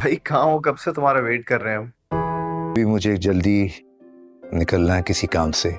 भाई कहाँ हो? कब से तुम्हारा वेट कर रहे हैं हम। भी मुझे जल्दी निकलना है किसी काम से।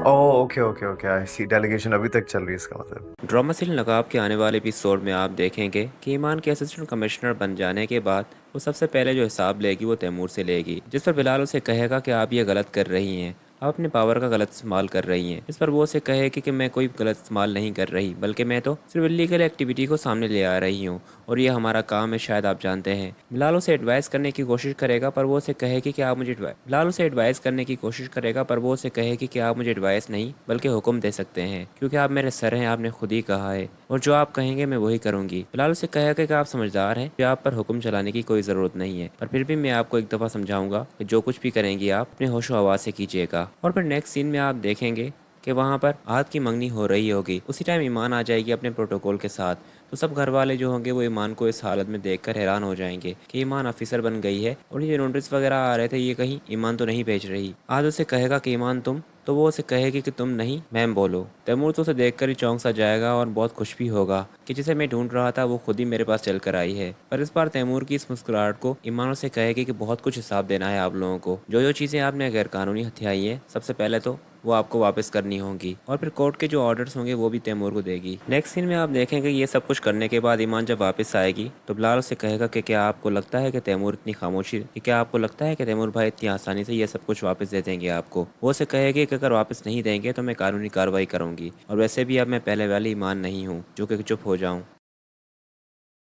ओह ओके ओके ओके, आई सी। डेलीगेशन अभी तक चल रही है इसका मतलब। ड्रामा सीरियल नकाब के आने वाले एपिसोड में आप देखेंगे कि ईमान के असिस्टेंट कमिश्नर बन जाने के बाद वो सबसे पहले जो हिसाब लेगी वो तैमूर से लेगी, जिस पर बिलाल उसे कहेगा कि आप ये गलत कर रही हैं, आप अपने पावर का गलत इस्तेमाल कर रही हैं। इस पर वो उसे कहेगी कि मैं कोई गलत इस्तेमाल नहीं कर रही, बल्कि मैं तो सिर्फ इलीगल एक्टिविटी को सामने ले आ रही हूँ और ये हमारा काम है, शायद आप जानते हैं। बिलाल उसे एडवाइस करने की कोशिश करेगा पर वो उसे कहेगी कि आप मुझे बिलाल उसे एडवाइस करने की कोशिश करेगा पर वो उसे कहेगी कि आप मुझे एडवाइस नहीं बल्कि हुक्म दे सकते हैं, क्योंकि आप मेरे सर हैं, आपने खुद ही कहा है और जो आप कहेंगे मैं वही करूंगी। बिलाल उसे कहेगा कि आप समझदार हैं, कि आप पर हुक्म चलाने की कोई ज़रूरत नहीं है, पर फिर भी मैं आपको एक दफ़ा समझाऊंगा कि जो कुछ भी करेंगी आप अपने होशो हवास से कीजिएगा। और फिर नेक्स्ट सीन में आप देखेंगे कि वहाँ पर आहत की मंगनी हो रही होगी। उसी टाइम ईमान आ जाएगी अपने प्रोटोकॉल के साथ। तो सब घर वाले जो होंगे वो ईमान को इस हालत में देखकर हैरान हो जाएंगे कि ईमान ऑफिसर बन गई है और ये नोटिस वगैरह आ रहे थे, ये कहीं ईमान तो नहीं भेज रही। आज उसे कहेगा कि ईमान तुम, तो वो उसे कहेगी कि तुम नहीं मैम बोलो। तैमूर तो उसे देखकर ही चौंक सा जाएगा और बहुत खुश भी होगा कि जिसे मैं ढूंढ रहा था वो खुद ही मेरे पास चल कर आई है। पर इस बार तैमूर की इस मुस्कुराहट को ईमान उसे कहेगी कि बहुत कुछ हिसाब देना है आप लोगों को, जो जो चीज़ें आपने गैर कानूनी हथियाई हैं सबसे पहले तो वो आपको वापस करनी होंगी, और फिर कोर्ट के जो ऑर्डर्स होंगे वो भी तैमूर को देगी। नेक्स्ट सीन में आप देखेंगे ये सब कुछ करने के बाद ईमान जब वापस आएगी तो बिलाल उसे कहेगा कि क्या आपको लगता है कि तैमूर इतनी खामोशी, कि क्या आपको लगता है कि तैमूर भाई इतनी आसानी से ये सब कुछ वापस दे देंगे आपको। वो उसे कहेगी कि अगर वापस नहीं देंगे तो मैं कानूनी कार्रवाई करूंगी, और वैसे भी अब मैं पहले वाली ईमान नहीं हूँ जो कि चुप हो जाऊँ।